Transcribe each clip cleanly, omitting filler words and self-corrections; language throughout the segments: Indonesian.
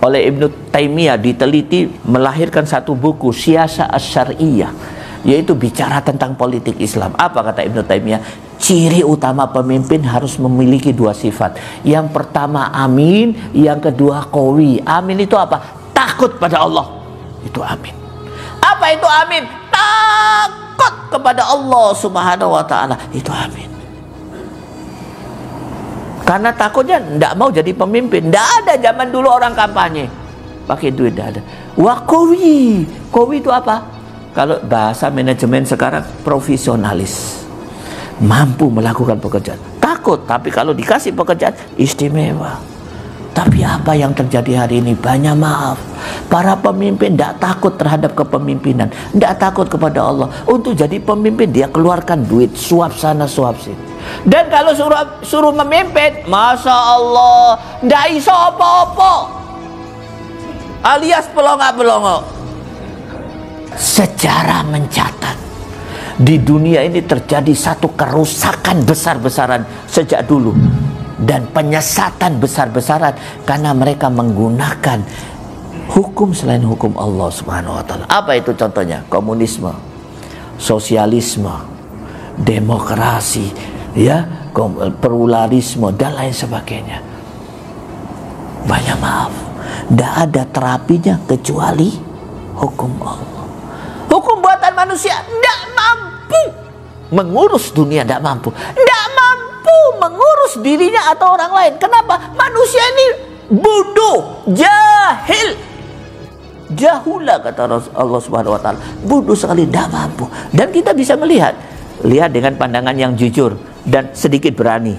oleh Ibnu Taimiyah, diteliti, melahirkan satu buku Siyasah Asy-Syar'iyyah, yaitu bicara tentang politik Islam. Apa kata Ibnu Taimiyah? Ciri utama pemimpin harus memiliki dua sifat. Yang pertama amin, yang kedua qawi. Amin itu apa? Takut pada Allah. Itu amin. Apa itu amin? Takut kepada Allah Subhanahu wa ta'ala. Itu amin. Karena takutnya tidak mau jadi pemimpin. Tidak ada zaman dulu orang kampanye pakai duit, tidak ada. Wa qawi. Qawi itu apa? Kalau bahasa manajemen sekarang, profesionalis, mampu melakukan pekerjaan. Takut, tapi kalau dikasih pekerjaan istimewa. Tapi apa yang terjadi hari ini? Banyak maaf, para pemimpin tidak takut terhadap kepemimpinan, tidak takut kepada Allah. Untuk jadi pemimpin dia keluarkan duit, suap sana suap sini. Dan kalau suruh memimpin, Masya Allah, tidak iso apa-apa, alias pelongok-pelongok. Sejarah mencatat di dunia ini terjadi satu kerusakan besar-besaran sejak dulu, dan penyesatan besar-besaran karena mereka menggunakan hukum selain hukum Allah Subhanahu wa ta'ala. Apa itu contohnya? Komunisme, sosialisme, demokrasi, ya, pluralisme dan lain sebagainya. Banyak maaf, tidak ada terapinya kecuali hukum Allah. Hukum buatan manusia tidak mampu mengurus dunia, tidak mampu, tidak mampu mengurus dirinya atau orang lain. Kenapa? Manusia ini bodoh, jahil, jahula kata Allah Subhanahu wa ta'ala. Bodoh sekali, tidak mampu. Dan kita bisa melihat, lihat dengan pandangan yang jujur dan sedikit berani.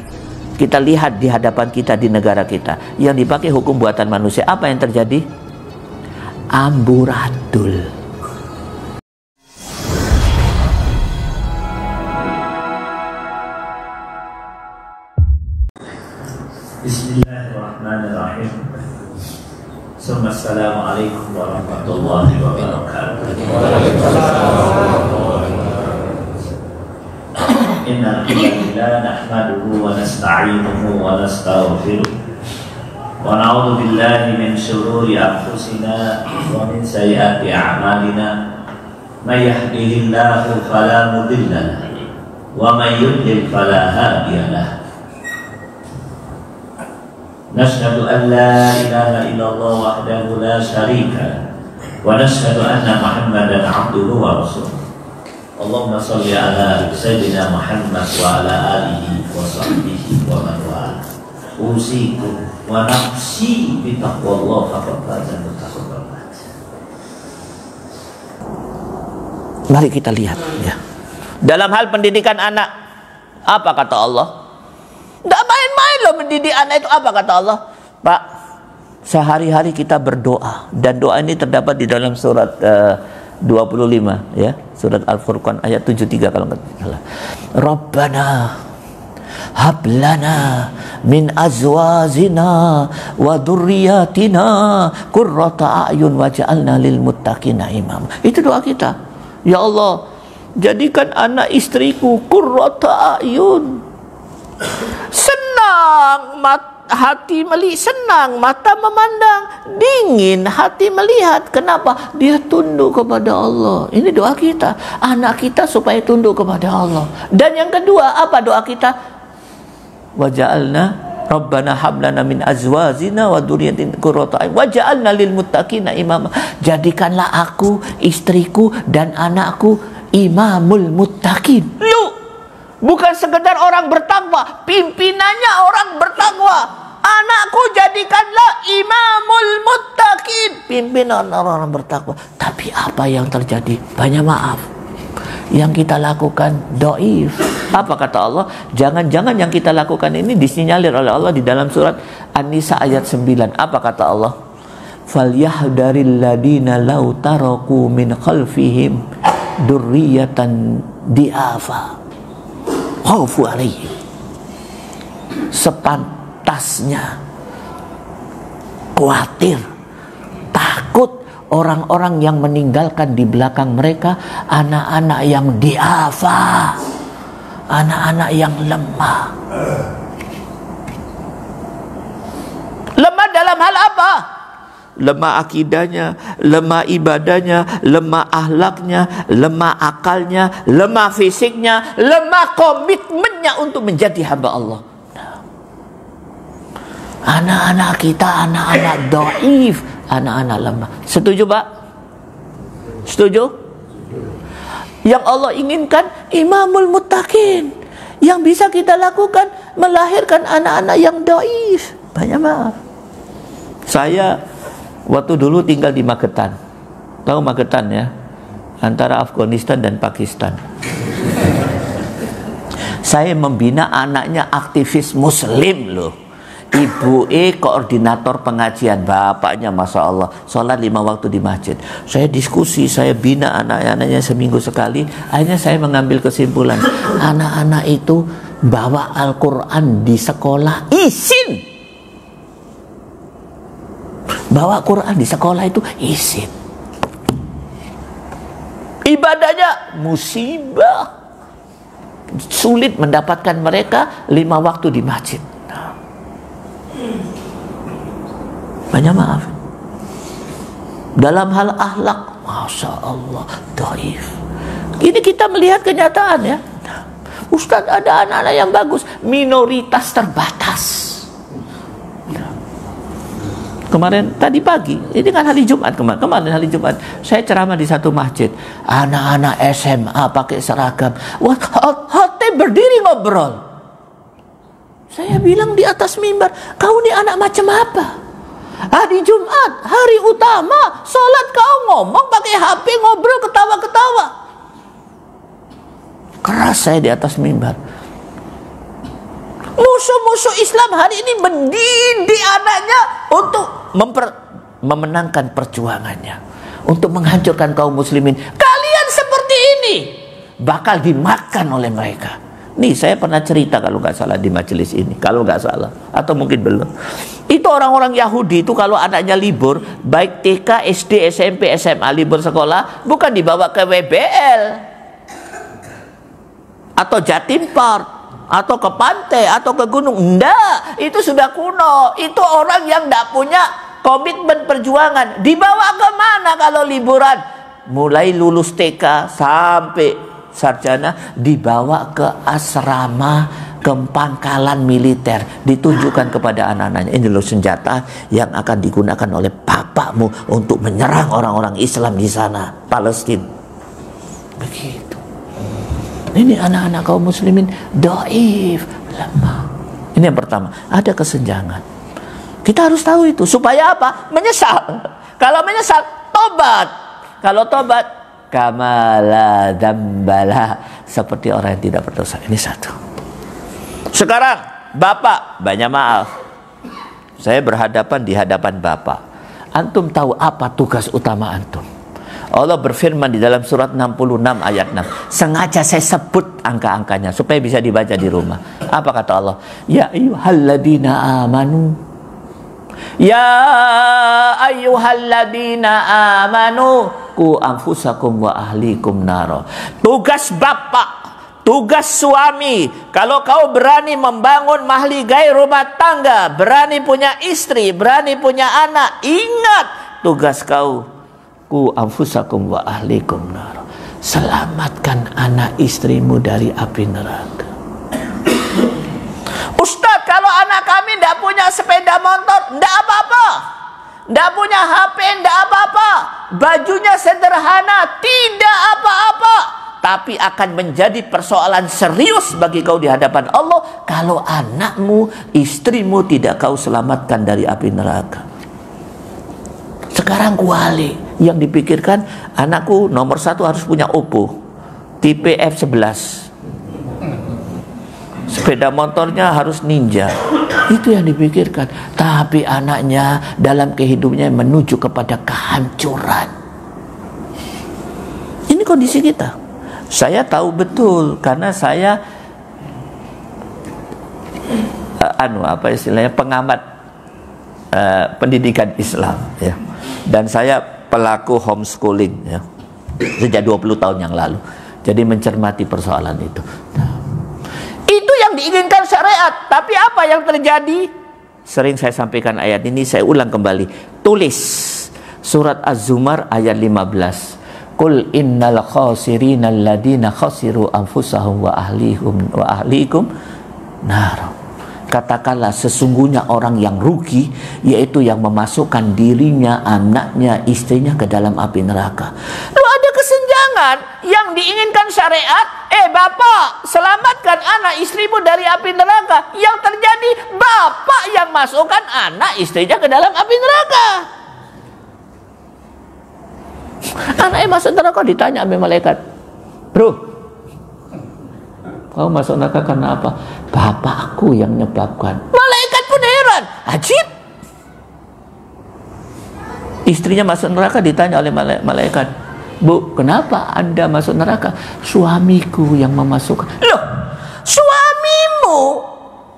Kita lihat di hadapan kita, di negara kita yang dipakai hukum buatan manusia. Apa yang terjadi? Amburadul. Bismillahirrahmanirrahim. Assalamualaikum warahmatullahi wabarakatuh. Innal hamdalillah nahmaduhu wa nasta'inuhu wa nastaghfiruh wa na'udzu billahi min shururi anfusina wa min sayyiati a'malina. May yahdihillahu fala mudilla lahu wa may yudlil fala hadiya lahu. Nashhadu an la ilaha illallah wahdahu la syarika lahu wa nashhadu anna Muhammadan abduhu wa rasuluh. Allahumma shalli ala sayyidina Muhammad wa ala alihi wa sahbihi wa man wala. Usikum wa nafsi bi taqwallah faqad faza muttaqin. Mari kita lihat ya. Dalam hal pendidikan anak, apa kata Allah? Tidak main-main loh mendidik anak itu. Apa kata Allah? Pak, sehari-hari kita berdoa, dan doa ini terdapat di dalam surat 25 ya, surat Al-Furqan ayat 73 kalau nggak salah. Rabbana hablana min azwajina wa dzurriyyatina qurrata a'yun waj'alna lil muttaqina imam. Itu doa kita. Ya Allah, jadikan anak istriku qurrata a'yun. Senang hati melihat, senang mata memandang, dingin hati melihat. Kenapa? Dia tunduk kepada Allah. Ini doa kita, anak kita supaya tunduk kepada Allah. Dan yang kedua, apa doa kita? Waja'alna Rabbana hablana min azwajina wa dzurriyyatina qurrata a'yun waj'alna lil muttaqina imama. Jadikanlah aku, istriku dan anakku imamul muttaqin. Bukan sekedar orang bertakwa, pimpinannya orang bertakwa. Anakku jadikanlah imamul muttaqin, pimpinan orang-orang bertakwa. Tapi apa yang terjadi? Banyak maaf, yang kita lakukan dhaif. Apa kata Allah? Jangan-jangan yang kita lakukan ini disinyalir oleh Allah di dalam surat An-Nisa ayat 9. Apa kata Allah? Falyahdaril ladina law taraku min khalfihim dzurriyyatan di'afa khaufu alaihim. Sepantasnya khawatir, takut orang-orang yang meninggalkan di belakang mereka anak-anak yang diafa, anak-anak yang lemah. Lemah dalam hal apa? lemah akidahnya, lemah ibadahnya, lemah akhlaknya, lemah akalnya, lemah fisiknya, lemah komitmennya untuk menjadi hamba Allah. Anak-anak kita anak-anak dhaif, anak-anak lemah. Setuju, Pak? Setuju? Yang Allah inginkan imamul muttaqin. Yang bisa kita lakukan melahirkan anak-anak yang dhaif. Banyak maaf. Saya waktu dulu tinggal di Magetan. Tahu Magetan ya? Antara Afghanistan dan Pakistan. Saya membina anaknya aktivis muslim loh. Ibu koordinator pengajian, bapaknya Masya Allah sholat 5 waktu di masjid. Saya diskusi, saya bina anak-anaknya seminggu sekali. Akhirnya saya mengambil kesimpulan, anak-anak itu bawa Al-Quran di sekolah izin. Bawa Quran di sekolah itu izin. Ibadahnya musibah. Sulit mendapatkan mereka 5 waktu di masjid. Banyak maaf. Dalam hal akhlak, Masya Allah, dhaif. Ini kita melihat kenyataan ya. Ustadz, ada anak-anak yang bagus, minoritas terbatas. Kemarin, tadi pagi, ini kan hari Jumat kemarin hari Jumat, saya ceramah di satu masjid. Anak-anak SMA pakai seragam. Wah, hati berdiri ngobrol. Saya bilang di atas mimbar, kau ini anak macam apa? Hari Jumat, hari utama, sholat kau ngomong pakai HP, ngobrol, ketawa-ketawa. Keras saya di atas mimbar. Musuh-musuh Islam hari ini mendidik anaknya untuk memenangkan perjuangannya, untuk menghancurkan kaum muslimin. Kalian seperti ini bakal dimakan oleh mereka. Nih, saya pernah cerita kalau nggak salah di majelis ini, kalau nggak salah, atau mungkin belum. Itu orang-orang Yahudi itu kalau anaknya libur, baik TK, SD, SMP, SMA, libur sekolah, bukan dibawa ke WBL atau Jatim Park atau ke pantai atau ke gunung. Enggak, itu sudah kuno. Itu orang yang tidak punya komitmen perjuangan. Dibawa ke mana kalau liburan? Mulai lulus TK sampai sarjana dibawa ke asrama, ke pangkalan militer, ditunjukkan kepada anak-anaknya, ini loh senjata yang akan digunakan oleh bapakmu untuk menyerang orang-orang Islam di sana, Palestina. Begitu. Ini anak-anak kaum muslimin dhaif, lemah. Ini yang pertama, ada kesenjangan. Kita harus tahu itu supaya apa? Menyesal. Kalau menyesal, tobat. Kalau tobat, kamala dambala, seperti orang yang tidak berdosa. Ini satu. Sekarang Bapak, banyak maaf, saya berhadapan di hadapan Bapak. Antum tahu apa tugas utama antum? Allah berfirman di dalam surat 66 ayat 6. Sengaja saya sebut angka-angkanya supaya bisa dibaca di rumah. Apa kata Allah? Ya ayyuhalladzina amanu, ya ayyuhalladzina amanu qu anfusakum wa ahlikum naro. Tugas bapak, tugas suami, kalau kau berani membangun mahligai rumah tangga, berani punya istri, berani punya anak, ingat tugas kau, qu anfusakum wa ahlikum naro. Selamatkan anak istrimu dari api neraka. Ustaz, kalau anak kami tidak punya sepeda motor, tidak apa-apa. Tidak punya HP, tidak apa-apa. Bajunya sederhana, tidak apa-apa. Tapi akan menjadi persoalan serius bagi kau di hadapan Allah kalau anakmu, istrimu tidak kau selamatkan dari api neraka. Sekarang kuali yang dipikirkan, anakku nomor 1 harus punya Oppo tipe F11. Sepeda motornya harus Ninja. Itu yang dipikirkan. Tapi anaknya dalam kehidupannya menuju kepada kehancuran. Ini kondisi kita. Saya tahu betul karena saya apa istilahnya, pengamat pendidikan Islam ya. Dan saya pelaku homeschooling ya. Sejak 20 tahun yang lalu. Jadi mencermati persoalan itu. Itu yang diinginkan syariat. Tapi apa yang terjadi? Sering saya sampaikan ayat ini, saya ulang kembali. Tulis. Surat Az-Zumar ayat 15. Qul innal khasirina alladina khasiru anfusahum wa ahlikum nar. Katakanlah sesungguhnya orang yang rugi, yaitu yang memasukkan dirinya, anaknya, istrinya ke dalam api neraka. Lalu ada kesenjangan yang diinginkan syariat, bapak selamatkan anak istrimu dari api neraka. Yang terjadi bapak yang masukkan anak istrinya ke dalam api neraka. Anaknya masuk neraka, ditanya sama malaikat, bro, kau masuk neraka karena apa? Bapakku yang menyebabkan. Malaikat pun heran, ajib. Istrinya masuk neraka, ditanya oleh malaikat, bu, kenapa anda masuk neraka? Suamiku yang memasukkan. Loh, suamimu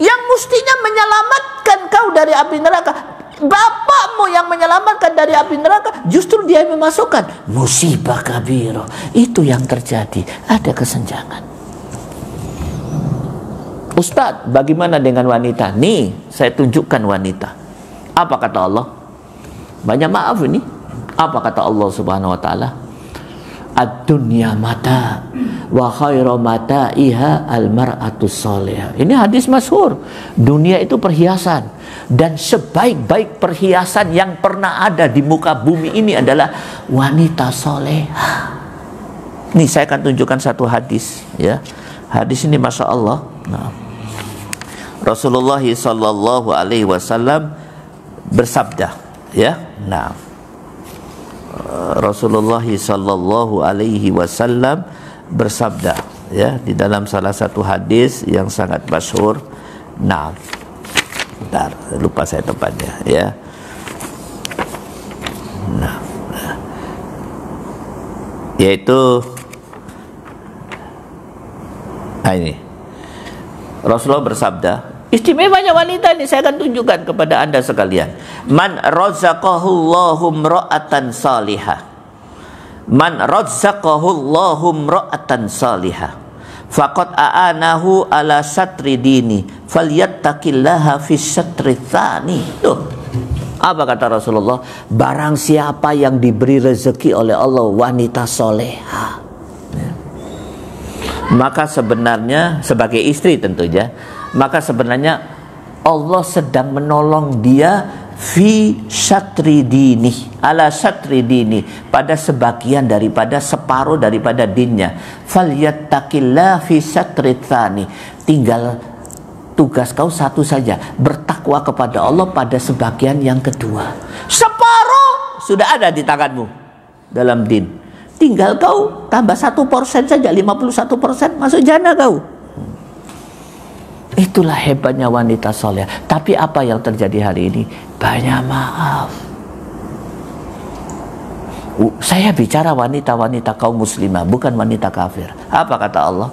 yang mestinya menyelamatkan kau dari api neraka, bapakmu yang menyelamatkan dari api neraka, justru dia yang memasukkan. Musibah kabiro. Itu yang terjadi. Ada kesenjangan. Ustadz, bagaimana dengan wanita? Nih, saya tunjukkan wanita. Apa kata Allah? Banyak maaf ini. Apa kata Allah Subhanahu wa taala? Ad-dunya mata wa khairu mata'iha al-mar'atus salihah. Ini hadis masyhur. Dunia itu perhiasan, dan sebaik-baik perhiasan yang pernah ada di muka bumi ini adalah wanita salehah. Nih, saya akan tunjukkan satu hadis, ya. Hadis ini Masya Allah. Nah, Rasulullah sallallahu alaihi wasallam bersabda, ya. Nah, Rasulullah sallallahu alaihi wasallam bersabda, ya, di dalam salah satu hadis yang sangat masyhur. Nah, bentar, lupa saya tempatnya, ya. Nah, yaitu ini Rasulullah bersabda, istimewanya wanita ini saya akan tunjukkan kepada anda sekalian. Man razaqahullahu imra'atan salihah, man razaqahullahu imra'atan salihah, faqad a'anahu ala satri dini, falyattaqillaha fi satri tsani. Tuh, apa kata Rasulullah? Barang siapa yang diberi rezeki oleh Allah wanita soleha, maka sebenarnya sebagai istri tentunya, maka sebenarnya Allah sedang menolong dia fi syatri dini, ala syatri dini, pada sebagian daripada, separuh daripada dinnya. Falyattaqillah fi syatri tsani. Tinggal tugas kau satu saja, bertakwa kepada Allah pada sebagian yang kedua. Separuh sudah ada di tanganmu dalam din. Tinggal kau tambah 1% saja, 51% masuk jannah kau. Itulah hebatnya wanita soleh. Tapi apa yang terjadi hari ini? Banyak maaf. Saya bicara wanita-wanita kaum muslimah, bukan wanita kafir. Apa kata Allah?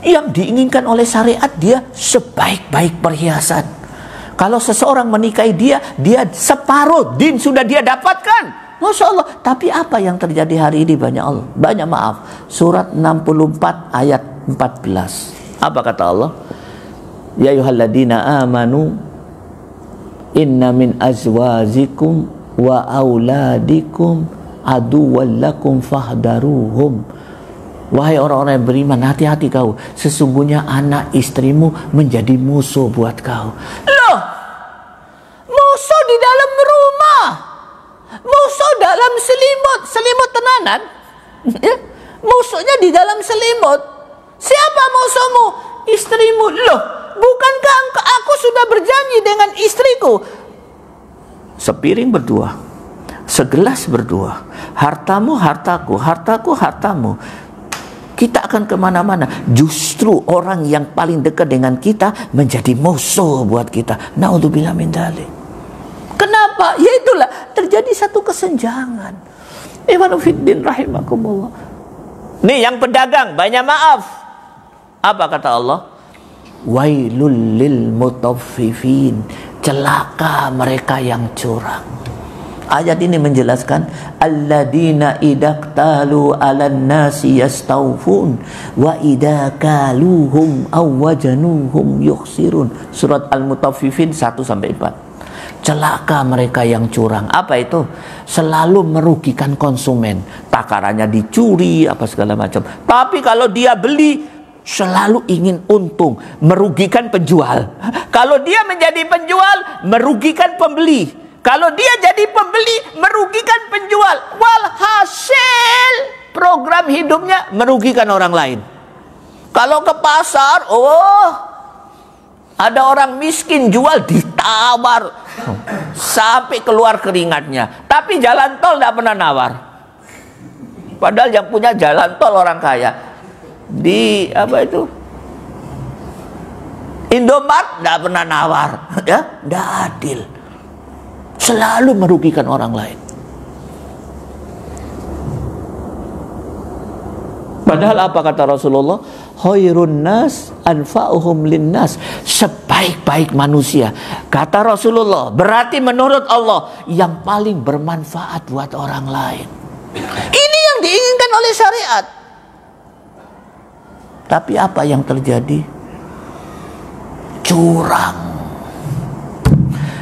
Yang diinginkan oleh syariat, dia sebaik-baik perhiasan. Kalau seseorang menikahi dia separuh din sudah dia dapatkan. Masya Allah. Tapi apa yang terjadi hari ini? Banyak maaf. Surat 64 ayat 14. Apa kata Allah? Ya ayyuhalladzina amanu inna min azwajikum wa auladikum aduwwan lakum fahdaruhum. Wahai orang-orang yang beriman, hati-hati kau. Sesungguhnya anak istrimu menjadi musuh buat kau. Loh, musuh di dalam rumah, musuh dalam selimut tenanan. Musuhnya di dalam selimut. Siapa musuhmu? Istrimu. Loh, bukankah aku sudah berjanji dengan istriku? Sepiring berdua, segelas berdua. Hartamu hartaku, hartaku hartamu. Kita akan kemana-mana. Justru orang yang paling dekat dengan kita menjadi musuh buat kita. Naudzubillah min dzalik. Kenapa? Ya itulah, terjadi satu kesenjangan. Ikhwanuddin rahimakumullah. Nih yang pedagang, banyak maaf. Apa kata Allah? Wailul lil mutaffifin. Celaka mereka yang curang. Ayat ini menjelaskan alladzina idaqtalu 'alan nasi yastawfun wa idza kaluhum aw wajanuhum yukhsirun. Surat Al-Mutaffifin 1 sampai 4. Celaka mereka yang curang. Apa itu? Selalu merugikan konsumen. Takarannya dicuri, apa segala macam. Tapi kalau dia beli, selalu ingin untung, merugikan penjual. Kalau dia menjadi penjual, merugikan pembeli. Kalau dia jadi pembeli, merugikan penjual. Walhasil, program hidupnya merugikan orang lain. Kalau ke pasar, ada orang miskin jual ditawar sampai keluar keringatnya. Tapi jalan tol tidak pernah nawar. Padahal yang punya jalan tol orang kaya. Di apa itu? Indomart tidak pernah nawar, ya, tidak adil. Selalu merugikan orang lain. Padahal apa kata Rasulullah? Khairun nas anfa'uhum linnas. Sebaik-baik manusia, kata Rasulullah, berarti menurut Allah yang paling bermanfaat buat orang lain. Ini yang diinginkan oleh syariat. Tapi apa yang terjadi? Curang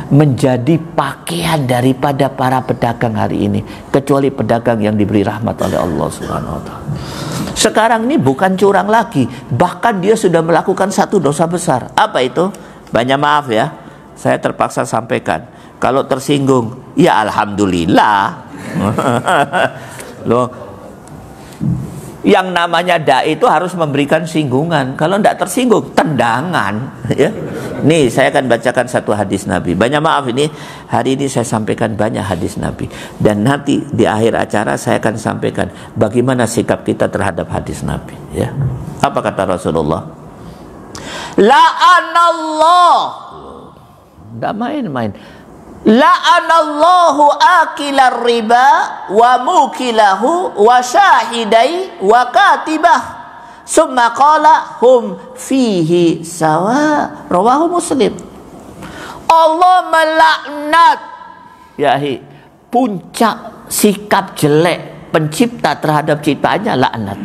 menjadi pakaian daripada para pedagang hari ini, kecuali pedagang yang diberi rahmat oleh Allah Subhanahu wa taala. Sekarang ini bukan curang lagi, bahkan dia sudah melakukan satu dosa besar. Apa itu? Banyak maaf ya, saya terpaksa sampaikan. Kalau tersinggung, ya alhamdulillah. Loh, yang namanya dai itu harus memberikan singgungan. Kalau tidak tersinggung, tendangan, ya. Nih, saya akan bacakan satu hadis Nabi. Banyak maaf ini, hari ini saya sampaikan banyak hadis Nabi. Dan nanti di akhir acara saya akan sampaikan bagaimana sikap kita terhadap hadis Nabi, ya. Apa kata Rasulullah? La'anallah. Tidak main-main. La'anallahu akilar riba wa mukilahu wa syahidai wa katibah summa qala hum fihi sawa. Rawahu Muslim. Allah melaknat, yahi, puncak sikap jelek pencipta terhadap ciptaannya, laknat.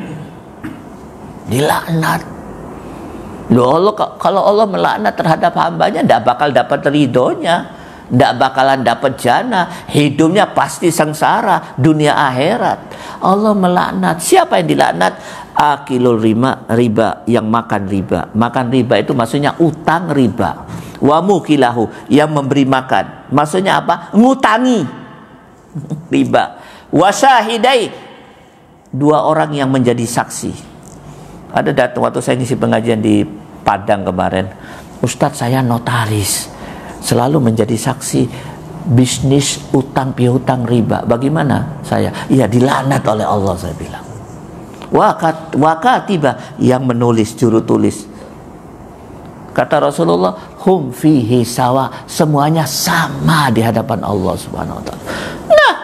Dilaknat. Loh, Allah, kalau Allah melaknat terhadap hambanya, tidak bakal dapat ridhonya, tidak bakalan dapat jannah, hidupnya pasti sengsara dunia akhirat. Allah melaknat. Siapa yang dilaknat? Akilul riba, yang makan riba. Makan riba itu maksudnya utang riba. Wa mukilahu, yang memberi makan. Maksudnya apa? Ngutangi riba. Wa syahidai, dua orang yang menjadi saksi. Ada datang waktu saya ngisi pengajian di Padang kemarin, Ustadz saya notaris, selalu menjadi saksi bisnis utang piutang riba. Bagaimana saya? Iya, dilaknat oleh Allah, saya bilang. Wakatiba, yang menulis, juru tulis. Kata Rasulullah, hum fihi sawa, semuanya sama di hadapan Allah Subhanahu wa taala. Nah,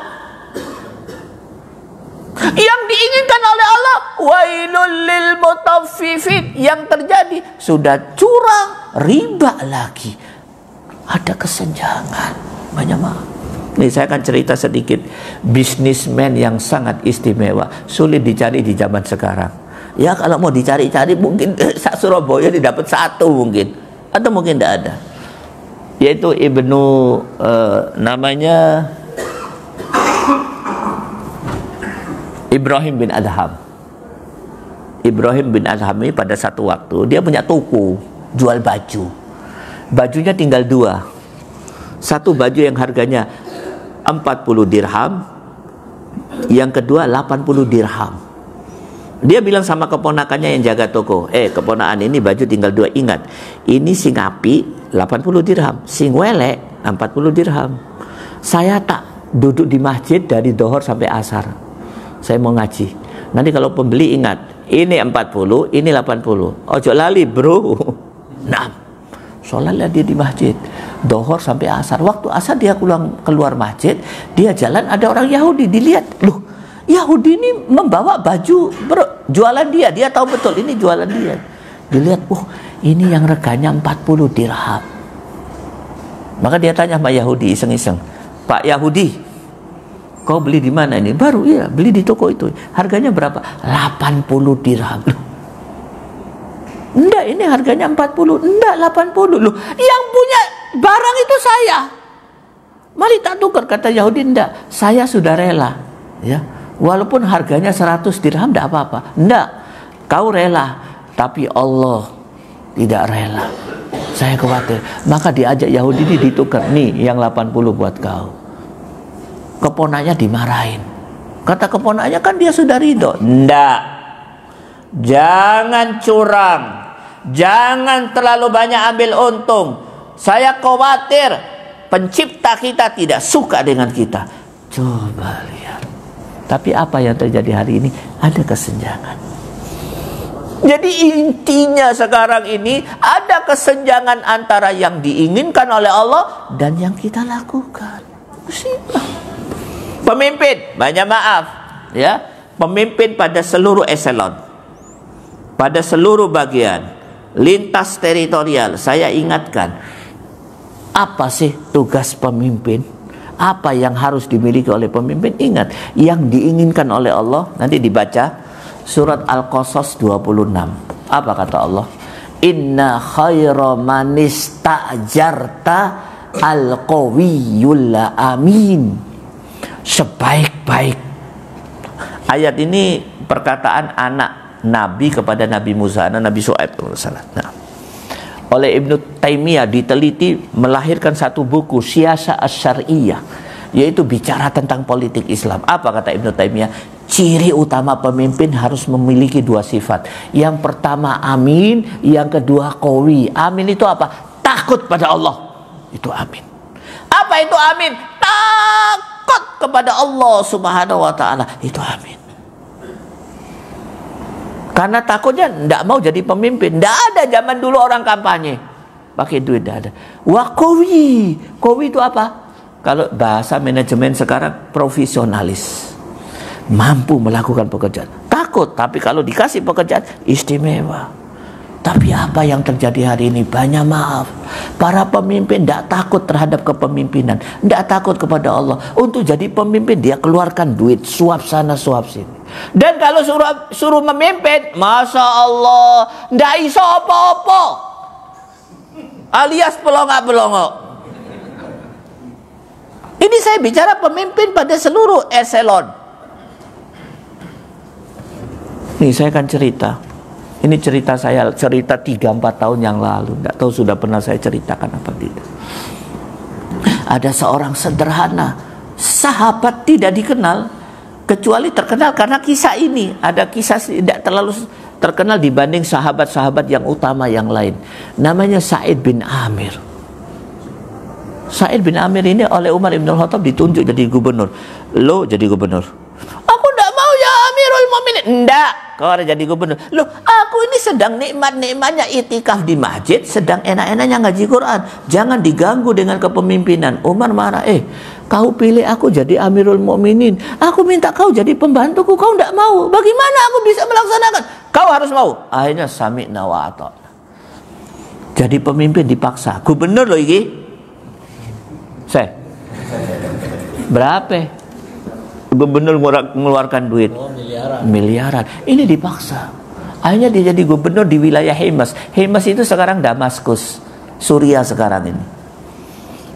yang diinginkan oleh Allah, wailul lil mutaffifin, yang terjadi sudah curang, riba lagi. Ada kesenjangan. Banyak maaf. Nih saya akan cerita sedikit bisnismen yang sangat istimewa, sulit dicari di zaman sekarang. Ya kalau mau dicari-cari mungkin Surabaya didapat satu mungkin, atau mungkin tidak ada. Yaitu Ibnu namanya Ibrahim bin Adham. Ibrahim bin Adham ini pada satu waktu dia punya toko jual baju. Bajunya tinggal dua. Satu baju yang harganya 40 dirham, yang kedua 80 dirham. Dia bilang sama keponakannya yang jaga toko, keponakan ini baju tinggal dua, ingat, ini sing api 80 dirham, sing welek 40 dirham. Saya tak duduk di masjid dari dohor sampai asar, saya mau ngaji. Nanti kalau pembeli ingat, ini 40, ini 80. Ojo lali bro. Nah, sholatlah dia di masjid dohor sampai asar. Waktu asar dia keluar masjid, dia jalan, ada orang Yahudi, dilihat, loh, Yahudi ini membawa baju jualan dia tahu betul ini jualan dia. Dilihat, ini yang reganya 40 dirham. Maka dia tanya sama Yahudi iseng-iseng, Pak Yahudi, kau beli di mana ini? Baru, iya, beli di toko itu. Harganya berapa? 80 dirham. Loh, enggak, ini harganya 40. Enggak, 80. Loh, yang punya barang itu saya. Mari tak tukar, kata Yahudi. Enggak, saya sudah rela, ya, walaupun harganya 100 dirham enggak apa-apa. Enggak, kau rela, tapi Allah tidak rela. Saya khawatir. Maka diajak Yahudi ini ditukar, nih yang 80 buat kau. Keponanya dimarahin. Kata keponanya, kan dia sudah ridho. Enggak, jangan curang, jangan terlalu banyak ambil untung. Saya khawatir pencipta kita tidak suka dengan kita. Coba lihat. Tapi apa yang terjadi hari ini? Ada kesenjangan. Jadi intinya sekarang ini ada kesenjangan antara yang diinginkan oleh Allah dan yang kita lakukan. Musibah. Pemimpin, banyak maaf, ya, pemimpin pada seluruh eselon, pada seluruh bagian, lintas teritorial. Saya ingatkan, apa sih tugas pemimpin? Apa yang harus dimiliki oleh pemimpin? Ingat, yang diinginkan oleh Allah. Nanti dibaca surat Al-Qasas 26. Apa kata Allah? Inna khaira man ista'jarta al-qawiyyul amin. Sebaik-baik. Ayat ini perkataan anak Nabi kepada Nabi Musa, Nabi Syuaib. Nah, oleh Ibnu Taimiyah diteliti, melahirkan satu buku Siyasah Asy-Syar'iyyah, yaitu bicara tentang politik Islam. Apa kata Ibnu Taimiyah? Ciri utama pemimpin harus memiliki dua sifat. Yang pertama amin, yang kedua qawi. Amin itu apa? Takut pada Allah. Itu amin. Apa itu amin? Takut kepada Allah Subhanahu wa taala. Itu amin. Karena takutnya tidak mau jadi pemimpin. Tidak ada zaman dulu orang kampanye pakai duit, tidak ada. Wa qawi. Qawi itu apa? Kalau bahasa manajemen sekarang, profesionalis, mampu melakukan pekerjaan. Takut, tapi kalau dikasih pekerjaan istimewa. Tapi apa yang terjadi hari ini? Banyak maaf, para pemimpin tidak takut terhadap kepemimpinan, tidak takut kepada Allah. Untuk jadi pemimpin dia keluarkan duit, suap sana suap sini. Dan kalau suruh memimpin, Masya Allah, tidak iso apa-apa, alias pelongok-pelongok. Ini saya bicara pemimpin pada seluruh eselon. Nih saya akan cerita. Ini cerita saya, cerita 3-4 tahun yang lalu. Tidak tahu sudah pernah saya ceritakan apa tidak. Ada seorang sederhana, sahabat tidak dikenal, kecuali terkenal karena kisah ini. Ada kisah tidak terlalu terkenal dibanding sahabat-sahabat yang utama yang lain. Namanya Sa'id bin Amir. Sa'id bin Amir ini oleh Umar Ibn Khattab ditunjuk jadi gubernur. Lo jadi gubernur. Aku tidak mau ya Amirul Mukminin. Enggak, kau harus jadi gubernur. Loh, aku ini sedang nikmat-nikmatnya itikaf di masjid, sedang enak-enaknya ngaji Quran. Jangan diganggu dengan kepemimpinan. Umar marah, kau pilih aku jadi Amirul Mukminin. Aku minta kau jadi pembantuku, kau tidak mau. Bagaimana aku bisa melaksanakan? Kau harus mau. Akhirnya sami'na wa ata'na. Jadi pemimpin dipaksa. Gubernur loh ini. Saya. Berapa? Gubernur mengeluarkan duit miliaran. Ini dipaksa. Akhirnya dia jadi gubernur di wilayah Himas. Himas itu sekarang Damaskus, Suriah sekarang ini.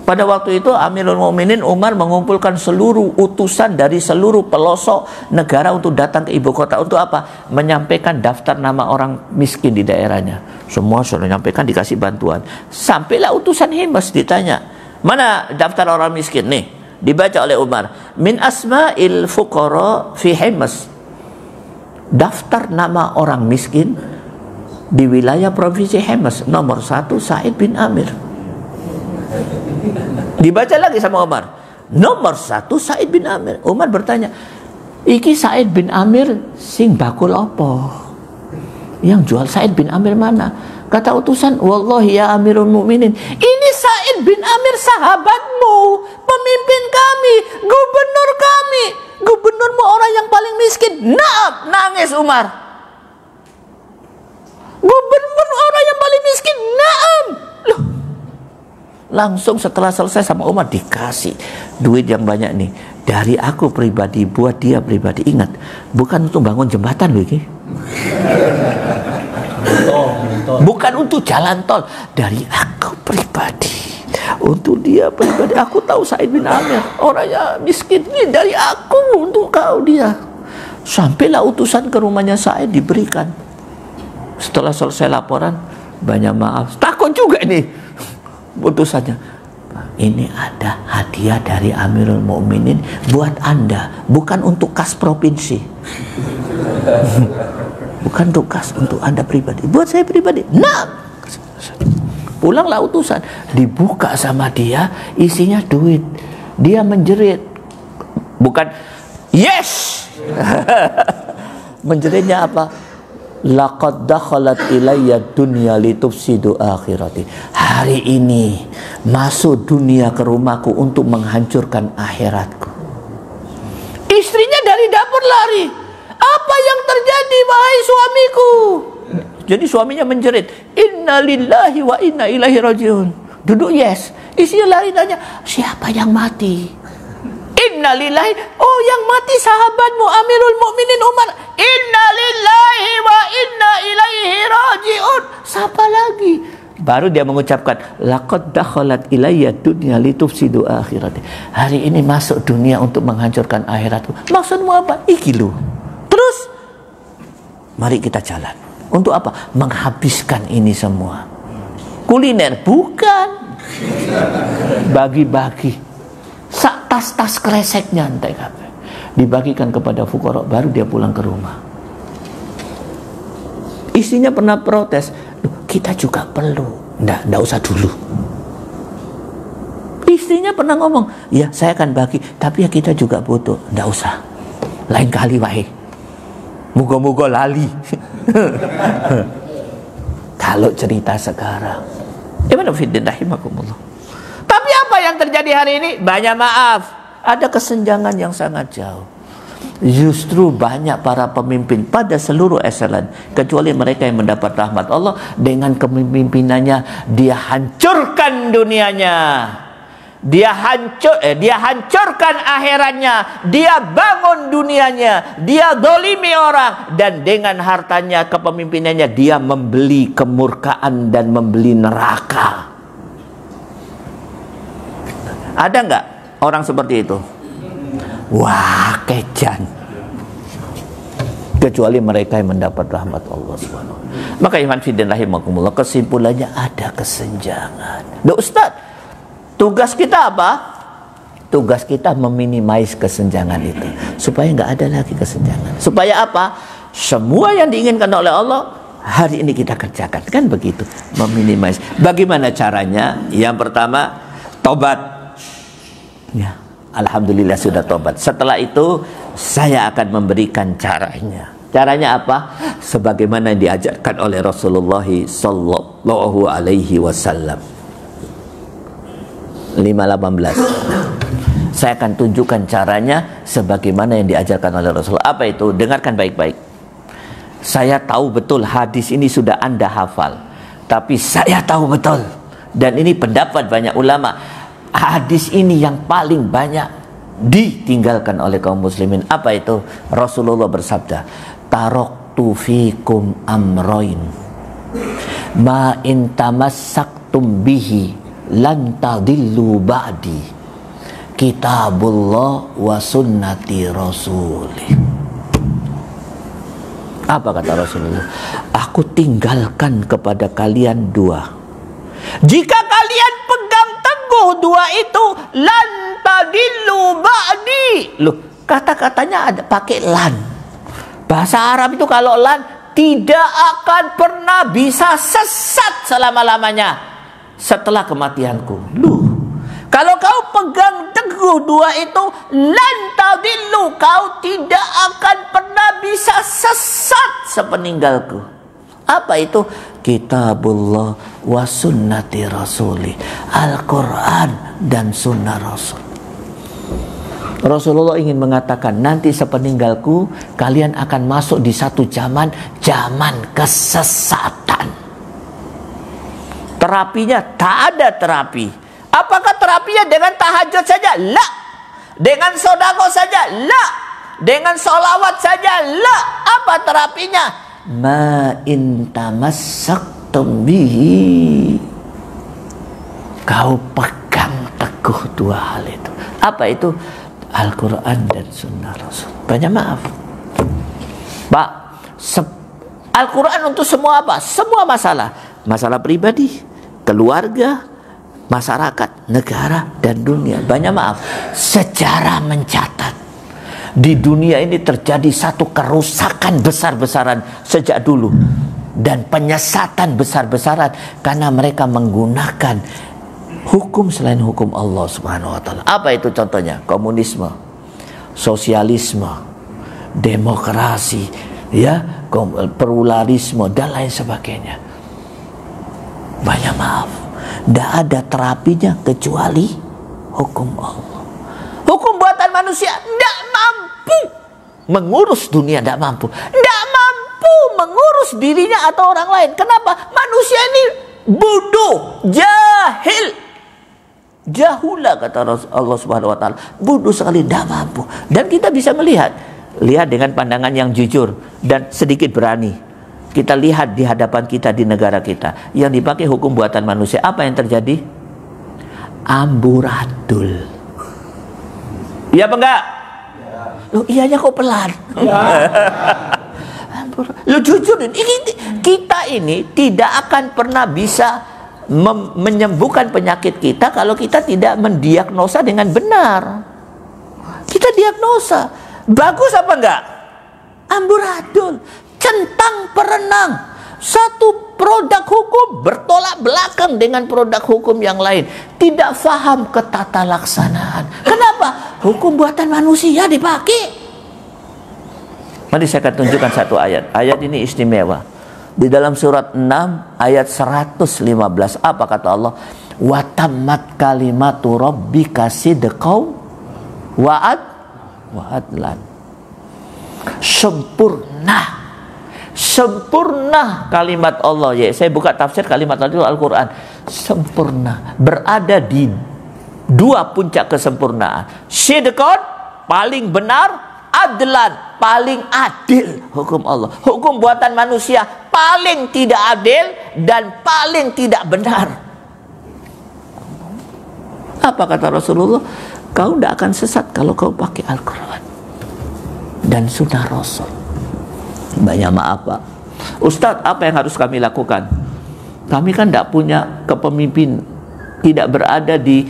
Pada waktu itu Amirul Mukminin Umar mengumpulkan seluruh utusan dari seluruh pelosok negara untuk datang ke ibu kota. Untuk apa? Menyampaikan daftar nama orang miskin di daerahnya. Semua sudah menyampaikan, dikasih bantuan. Sampailah utusan Himas, ditanya, mana daftar orang miskin? Nih, dibaca oleh Umar, min asma'il fuqara fi Himas. Daftar nama orang miskin di wilayah provinsi Himas. Nomor 1 Sa'id bin Amir. Dibaca lagi sama Umar, nomor 1 Sa'id bin Amir. Umar bertanya, iki Sa'id bin Amir sing bakul apa? Yang jual Sa'id bin Amir mana? Kata utusan, wallahi ya Amirul Mukminin, ini Sa'id bin Amir sahabatmu, pemimpin kami, gubernur kami. Gubernurmu orang yang paling miskin. Naam, nangis Umar. Gubernur orang yang paling miskin. Naam. Loh. Langsung setelah selesai sama Umar dikasih duit yang banyak nih. Dari aku pribadi buat dia pribadi. Ingat, bukan untuk bangun jembatan loh ini. Bukan untuk jalan tol. Dari aku pribadi. Untuk dia pribadi, aku tahu Sa'id bin Amir orangnya miskin, ini dari aku untuk kau dia. Sampailah utusan ke rumahnya Sa'id, diberikan. Setelah selesai laporan, banyak maaf, takut juga ini utusannya. Ini ada hadiah dari Amirul Mukminin buat Anda, bukan untuk kas provinsi. Bukan untuk kas, untuk Anda pribadi, buat saya pribadi. Nah, pulanglah utusan, dibuka sama dia, isinya duit. Dia menjerit, bukan yes. Menjeritnya apa? Laqad dakhalat ilayya dunya litufsidu akhirati. Hari ini masuk dunia ke rumahku untuk menghancurkan akhiratku. Istrinya dari dapur lari. Apa yang terjadi wahai suamiku? Jadi suaminya menjerit, inna lillahi wa inna ilaihi rajiun. Duduk yes. Istrinya lari tanya, siapa yang mati? Inna lillahi, oh yang mati sahabatmu Amirul Mukminin Umar. Inna lillahi wa inna ilaihi rajiun. Siapa lagi? Baru dia mengucapkan, laqad dakhalat ilayya dunya litufsidu akhirati. Hari ini masuk dunia untuk menghancurkan akhiratku. Maksudmu apa? Iki lu. Terus mari kita jalan. Untuk apa? Menghabiskan ini semua. Kuliner bukan. Bagi-bagi. Sak tas-tas kreseknya entek kabeh. Dibagikan kepada fuqara, baru dia pulang ke rumah. Istrinya pernah protes, kita juga perlu. Nggak usah dulu. Istrinya pernah ngomong, ya saya akan bagi, tapi ya kita juga butuh. Nggak usah. Lain kali wae. Muga-muga lali. Kalau cerita sekarang, Ibn Fiddin rahimakumullah. Tapi apa yang terjadi hari ini? Banyak maaf, ada kesenjangan yang sangat jauh. Justru banyak para pemimpin pada seluruh excellent, kecuali mereka yang mendapat rahmat Allah, dengan kepemimpinannya dia hancurkan dunianya. Dia hancurkan akhiratnya, dia bangun dunianya, dia dolimi orang, dan dengan hartanya, kepemimpinannya, dia membeli kemurkaan dan membeli neraka. Ada nggak orang seperti itu? Wah, kejan. Kecuali mereka yang mendapat rahmat Allah SWT. Maka iman fiddin rahimakumullah, kesimpulannya ada kesenjangan. Duh Ustaz, tugas kita apa? Tugas kita meminimais kesenjangan itu, supaya nggak ada lagi kesenjangan. Supaya apa? Semua yang diinginkan oleh Allah hari ini kita kerjakan, kan begitu? Meminimais. Bagaimana caranya? Yang pertama, tobat. Ya, alhamdulillah sudah tobat. Setelah itu saya akan memberikan caranya. Caranya apa? Sebagaimana yang diajarkan oleh Rasulullah sallallahu alaihi wasallam. 5:18. Saya akan tunjukkan caranya sebagaimana yang diajarkan oleh Rasulullah. Apa itu? Dengarkan baik-baik. Saya tahu betul hadis ini sudah Anda hafal, tapi saya tahu betul, dan ini pendapat banyak ulama, hadis ini yang paling banyak ditinggalkan oleh kaum muslimin. Apa itu? Rasulullah bersabda, taraktu fikum amroin ma in tamassaktum bihi lan tadillu ba'di, kitabullah wa sunnati rasulih. Apa kata Rasulullah? Aku tinggalkan kepada kalian dua. Jika kalian pegang teguh dua itu, lan tadillu ba'di. Loh, kata-katanya ada pakai lan. Bahasa Arab itu kalau lan, tidak akan pernah bisa sesat selama-lamanya setelah kematianku. Loh, kalau kau pegang teguh dua itu, lan tadillu, kau tidak akan pernah bisa sesat sepeninggalku. Apa itu? Kitabullah wa sunnati rasuli, Al-Quran dan sunnah Rasul. Rasulullah ingin mengatakan, nanti sepeninggalku kalian akan masuk di satu zaman kesesatan. Terapinya tak ada terapi. Apakah terapinya dengan tahajud saja? La. Dengan sedekah saja? La. Dengan sholawat saja? La. Apa terapinya? Ma in tamassaktum bihi. kau pegang teguh dua hal itu. Apa itu? Al-Quran dan Sunnah Rasul. Banyak maaf, Pak. Al-Quran untuk semua apa? Semua masalah. Masalah pribadi, keluarga, masyarakat, negara, dan dunia. Banyak maaf, sejarah mencatat di dunia ini terjadi satu kerusakan besar-besaran sejak dulu, dan penyesatan besar-besaran karena mereka menggunakan hukum selain hukum Allah Subhanahu wa taala. Apa itu contohnya? Komunisme, sosialisme, demokrasi, ya, pluralisme dan lain sebagainya. Banyak maaf, tidak ada terapinya kecuali hukum Allah. Hukum buatan manusia tidak mampu mengurus dunia, tidak mampu mengurus dirinya atau orang lain. Kenapa? Manusia ini bodoh, jahil, jahula, kata Allah Subhanahu wa taala. Bodoh sekali, tidak mampu. Dan kita bisa lihat dengan pandangan yang jujur dan sedikit berani. Kita lihat di hadapan kita, di negara kita yang dipakai hukum buatan manusia. Apa yang terjadi? Amburadul. Iya apa enggak? Loh, iyanya kok pelan? Ya. Lo jujur, kita ini tidak akan pernah bisa menyembuhkan penyakit kita kalau kita tidak mendiagnosa dengan benar. Kita diagnosa, bagus apa enggak? Amburadul, centang perenang, satu produk hukum bertolak belakang dengan produk hukum yang lain. Tidak faham ketata laksanaan. Kenapa? Hukum buatan manusia dipakai. Mari saya akan tunjukkan satu ayat. Ayat ini istimewa. Di dalam surat 6 ayat 115. Apa kata Allah? Wa tammat kalimatu rabbika sidqaw wa adlan. Sempurna kalimat Allah. Ya, saya buka tafsir kalimat Allah itu Al-Quran. Sempurna, berada di dua puncak kesempurnaan. Sidqon, paling benar, adlan, paling adil hukum Allah. Hukum buatan manusia paling tidak adil dan paling tidak benar. Apa kata Rasulullah? Kau tidak akan sesat kalau kau pakai Al-Quran dan Sunnah Rasul. Banyak maaf, Pak. Ustadz, apa yang harus kami lakukan? Kami kan tidak punya kepemimpin, tidak berada di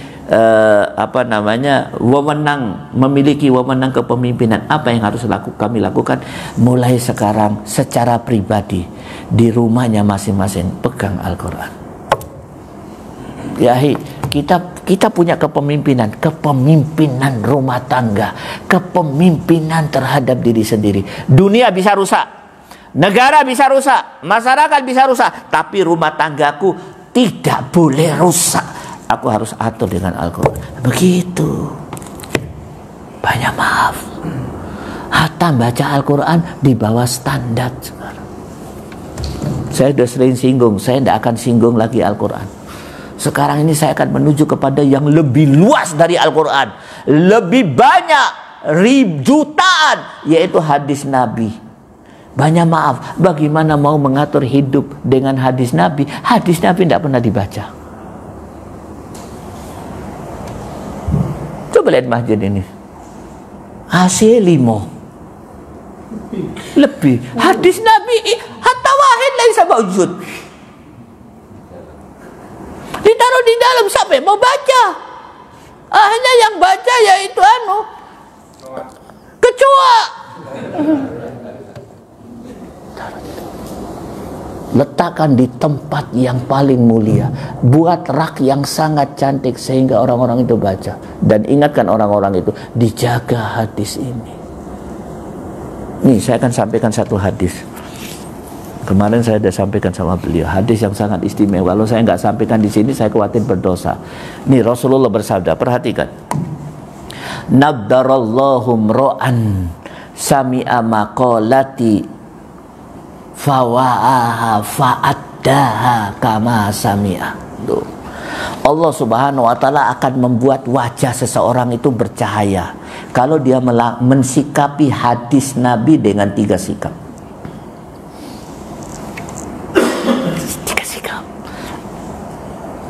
wewenang, memiliki wewenang kepemimpinan. Apa yang harus kami lakukan? Mulai sekarang secara pribadi di rumahnya masing-masing pegang Al-Quran. Ya, kita punya kepemimpinan rumah tangga, kepemimpinan terhadap diri sendiri. Dunia bisa rusak, negara bisa rusak, masyarakat bisa rusak, tapi rumah tanggaku tidak boleh rusak. Aku harus atur dengan Al-Quran. Begitu. Banyak maaf, hatam baca Al-Quran di bawah standar sekarang. Saya sudah sering singgung, saya tidak akan singgung lagi Al-Quran. Sekarang ini saya akan menuju kepada yang lebih luas dari Al-Quran, lebih banyak, jutaan, yaitu hadis Nabi. Banyak maaf, bagaimana mau mengatur hidup dengan hadis Nabi? Hadis Nabi tidak pernah dibaca. Coba lihat masjid ini, AC 5 lebih. Hadis Nabi hatta wahid laisa maujud, ditaruh di dalam, siapa yang mau baca? Hanya yang baca yaitu kecoa. Letakkan di tempat yang paling mulia, buat rak yang sangat cantik sehingga orang-orang itu baca, dan ingatkan orang-orang itu dijaga hadis ini. Nih, saya akan sampaikan satu hadis. Kemarin saya sudah sampaikan sama beliau, hadis yang sangat istimewa. Kalau saya nggak sampaikan di sini, saya khawatir berdosa. Nih, Rasulullah bersabda, perhatikan. Nabdarallahu mro'an sami'a maqalati fawa'aha fa'addaha kama sami'a. Allah Subhanahu wa ta'ala akan membuat wajah seseorang itu bercahaya kalau dia mensikapi hadis Nabi dengan 3 sikap.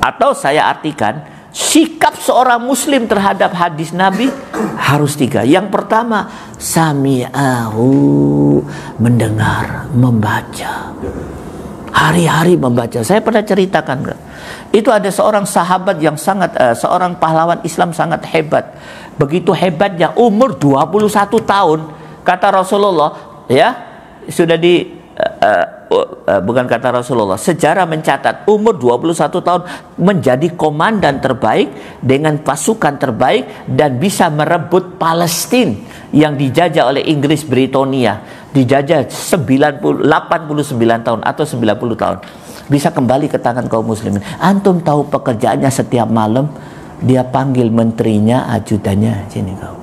Atau saya artikan, sikap seorang muslim terhadap hadis Nabi harus 3. Yang pertama, sami'ahu, mendengar, membaca. Hari-hari membaca. Saya pernah ceritakan, enggak? Itu ada seorang sahabat yang sangat, seorang pahlawan Islam sangat hebat. Begitu hebatnya, umur 21 tahun. Kata Rasulullah, ya, sudah bukan kata Rasulullah, sejarah mencatat umur 21 tahun menjadi komandan terbaik dengan pasukan terbaik dan bisa merebut Palestina yang dijajah oleh Inggris Britania, dijajah 89 tahun atau 90 tahun, bisa kembali ke tangan kaum muslimin. Antum tahu pekerjaannya setiap malam dia panggil menterinya, ajudannya, sini kau,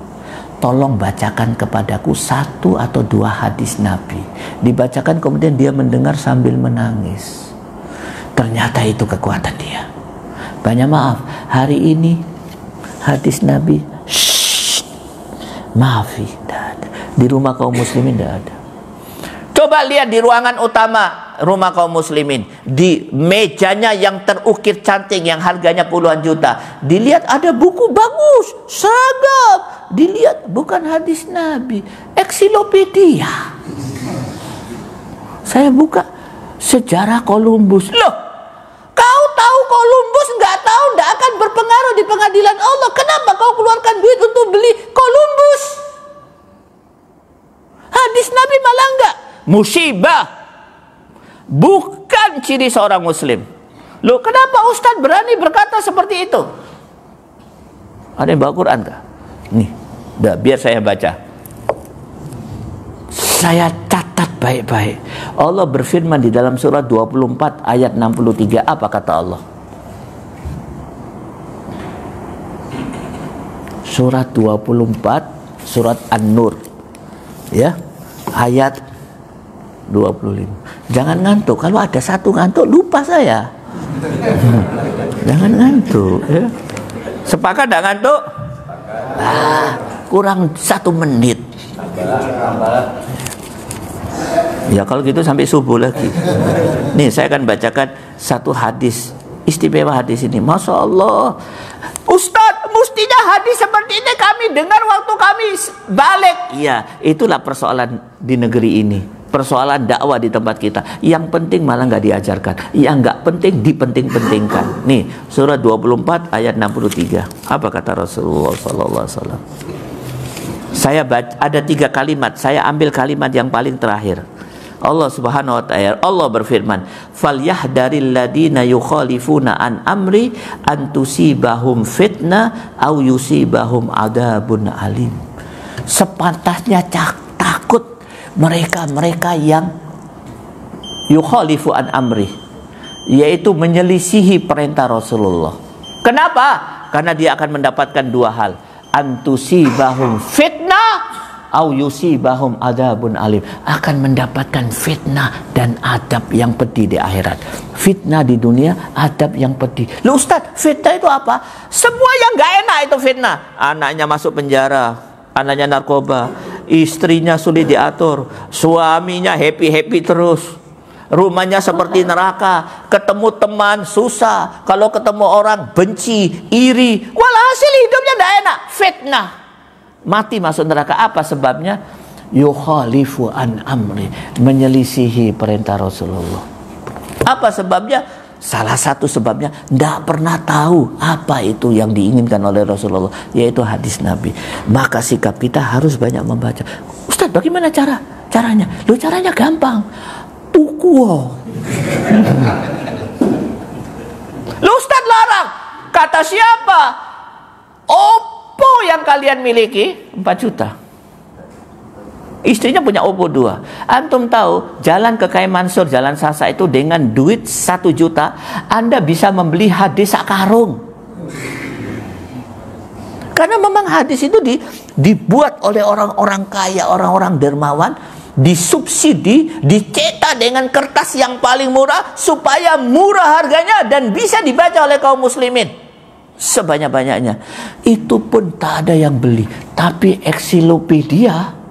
tolong bacakan kepadaku 1 atau 2 hadis Nabi. Dibacakan, kemudian dia mendengar sambil menangis. Ternyata itu kekuatan dia. Banyak maaf, hari ini hadis Nabi maafi, tidak ada. Di rumah kaum muslimin tidak ada. Coba lihat di ruangan utama rumah kaum muslimin, di mejanya yang terukir cantik yang harganya puluhan juta, dilihat ada buku bagus, seragam, dilihat bukan hadis Nabi, ensiklopedia. Saya buka sejarah Columbus. Loh, kau tahu Columbus, nggak tahu, nggak akan berpengaruh di pengadilan Allah. Kenapa kau keluarkan duit untuk beli Columbus? Hadis Nabi malah enggak. Musibah. Bukan ciri seorang muslim. Loh, kenapa Ustadz berani berkata seperti itu? Ada yang bawa Quran kah? Nih, biar saya baca. Saya catat baik-baik. Allah berfirman di dalam surat 24 ayat 63. Apa kata Allah? Surat 24, surat An-Nur, ya, ayat 25. Jangan ngantuk. Kalau ada satu ngantuk, lupa saya. Jangan ngantuk, ya. Sepakat tidak ngantuk? Kurang 1 menit. Ya kalau gitu sampai subuh lagi. Nih saya akan bacakan 1 hadis. Istimewa hadis ini, Masya Allah. Ustadz, mestinya hadis seperti ini kami dengar waktu kami balik. Iya, itulah persoalan di negeri ini. Persoalan dakwah di tempat kita. Yang penting malah nggak diajarkan. Yang nggak penting dipenting-pentingkan. Nih, surat 24 ayat 63. Apa kata Rasulullah SAW? Saya baca, ada 3 kalimat. Saya ambil kalimat yang paling terakhir. Allah Subhanahu wa ta'ala, Allah berfirman, "Falyahdaril ladina yukhalifuna an amri an tusibahum fitnah aw yusibahum adabun alim." Sepantasnya takut mereka yang yukhalifu an amri, yaitu menyelisihi perintah Rasulullah. Kenapa? Karena dia akan mendapatkan 2 hal. An tusibahum fitnah au yusibahum adabun alim, akan mendapatkan fitnah dan adab yang pedih di akhirat. Fitnah di dunia, adab yang pedih. Loh Ustaz, fitnah itu apa? Semua yang gak enak itu fitnah. Anaknya masuk penjara, anaknya narkoba, istrinya sulit diatur, suaminya happy-happy terus, rumahnya seperti neraka, ketemu teman susah, kalau ketemu orang benci, iri, walhasil hidupnya gak enak. Fitnah, mati masuk neraka. Apa sebabnya? Yukhalifu an amri, menyelisihi perintah Rasulullah. Apa sebabnya? Salah satu sebabnya tidak pernah tahu apa itu yang diinginkan oleh Rasulullah, yaitu hadis Nabi. Maka sikap kita harus banyak membaca. Ustaz, bagaimana caranya? Loh, caranya gampang. Tuku. Loh Ustaz, larang. Kata siapa? Oppo yang kalian miliki 4 juta. Istrinya punya Oppo 2. Antum tahu jalan ke Kiai Mansur, jalan Sasa itu dengan duit 1 juta Anda bisa membeli hadis sakarung. Karena memang hadis itu dibuat oleh orang-orang kaya, orang-orang dermawan, disubsidi, dicetak dengan kertas yang paling murah supaya murah harganya dan bisa dibaca oleh kaum muslimin sebanyak-banyaknya. Itu pun tak ada yang beli. Tapi ensiklopedia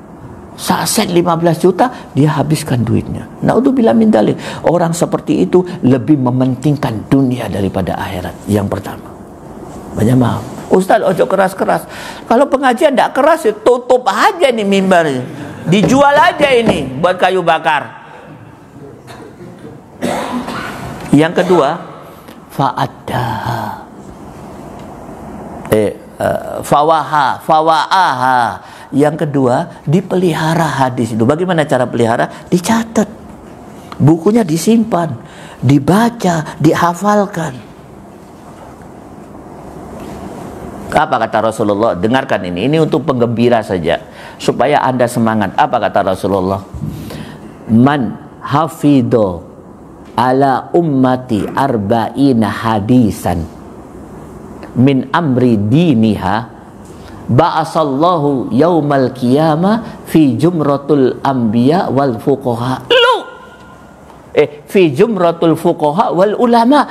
saset 15 juta, dia habiskan duitnya. Naudzubillah min dzalik. Orang seperti itu lebih mementingkan dunia daripada akhirat. Yang pertama. Banyak maaf. Ustaz, ojo keras-keras. Kalau pengajian tidak keras, ya tutup aja nih mimbar. Dijual aja ini buat kayu bakar. Yang kedua, fa'addaha. Fawa'aha. Yang kedua, dipelihara hadis itu. Bagaimana cara pelihara? Dicatat. Bukunya disimpan, dibaca, dihafalkan. Apa kata Rasulullah? Dengarkan ini. Ini untuk penggembira saja, supaya Anda semangat. Apa kata Rasulullah? Man hafidho ala ummati arba'ina hadisan min amri diniha ba'asallahu yaumal qiyamah fi jumratul anbiya wal fuqaha. Fi jumratul fuqaha wal ulama.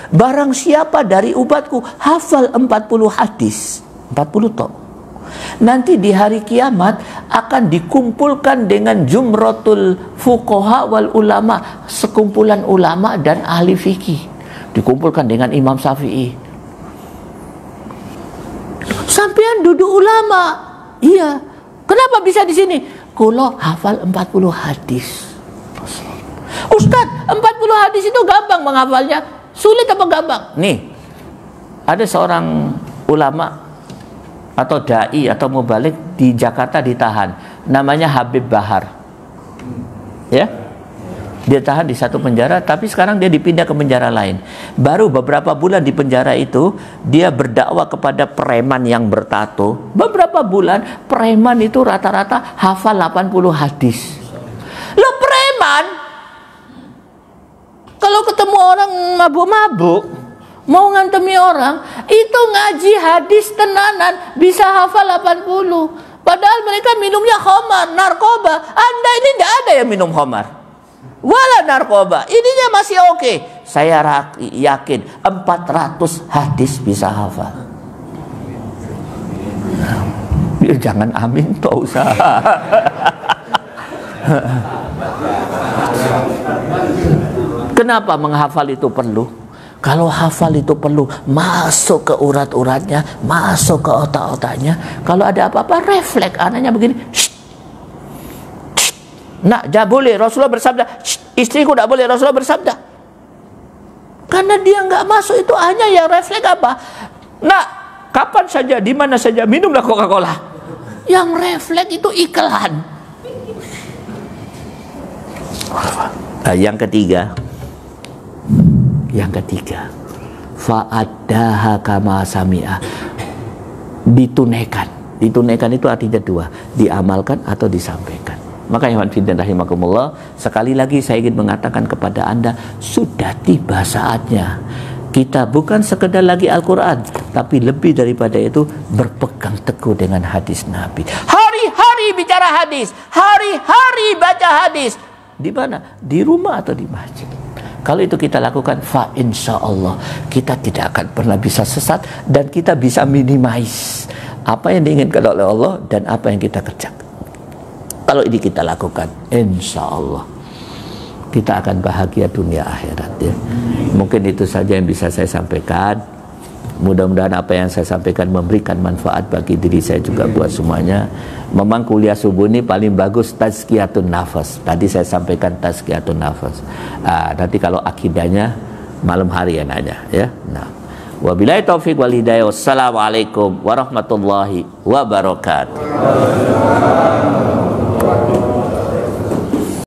Barang siapa dari umatku hafal 40 hadis, 40 tok, nanti di hari kiamat akan dikumpulkan dengan jumratul fuqaha wal ulama, sekumpulan ulama dan ahli fikih, dikumpulkan dengan Imam Syafi'i. Sampean duduk ulama. Iya. Kenapa bisa di sini? Kulo hafal 40 hadis. Ustaz, 40 hadis itu gampang menghafalnya. Sulit apa gampang? Nih. Ada seorang ulama atau dai atau mubalik di Jakarta ditahan. Namanya Habib Bahar. Ya? Dia tahan di satu penjara, tapi sekarang dia dipindah ke penjara lain. Baru beberapa bulan di penjara itu, dia berdakwah kepada preman yang bertato. Beberapa bulan, preman itu rata-rata hafal 80 hadis. Lo preman, kalau ketemu orang mabuk-mabuk, mau ngantemi orang, itu ngaji hadis tenanan, bisa hafal 80. Padahal mereka minumnya khamar, narkoba. Anda ini tidak ada yang minum khamar. Wala narkoba, ininya masih oke. Saya yakin 400 hadis bisa hafal. Ya, jangan amin toh usah. Kenapa menghafal itu perlu? Kalau hafal itu perlu masuk ke urat-uratnya, masuk ke otak-otaknya. Kalau ada apa-apa refleks, anaknya begini. Nak, jangan boleh. Rasulullah bersabda, istriku tidak boleh. Rasulullah bersabda. Karena dia nggak masuk itu, hanya yang refleks apa? Nak, kapan saja, di mana saja, minumlah Coca-Cola. Yang refleks itu iklan. Yang ketiga, fa'addaha kama sami'a. Ditunaikan. Ditunaikan itu artinya dua, diamalkan atau disampaikan. Maka ikhwan fillah rahimakumullah, sekali lagi saya ingin mengatakan kepada Anda, sudah tiba saatnya kita bukan sekedar lagi Al-Quran, tapi lebih daripada itu berpegang teguh dengan hadis Nabi. Hari-hari bicara hadis, hari-hari baca hadis. Di mana? Di rumah atau di masjid. Kalau itu kita lakukan, fa insya Allah kita tidak akan pernah bisa sesat, dan kita bisa minimize apa yang diinginkan oleh Allah dan apa yang kita kerjakan. Kalau ini kita lakukan, insya Allah kita akan bahagia dunia akhirat ya. Mungkin itu saja yang bisa saya sampaikan. Mudah-mudahan apa yang saya sampaikan memberikan manfaat bagi diri saya juga buat semuanya. Memang kuliah subuh ini paling bagus tazkiyatun nafas. Tadi saya sampaikan tazkiyatun nafas. Nanti kalau akidahnya malam hari enaknya ya. Nah, wabillahi taufiq wal hidayah. Wassalamualaikum warahmatullahi wabarakatuh.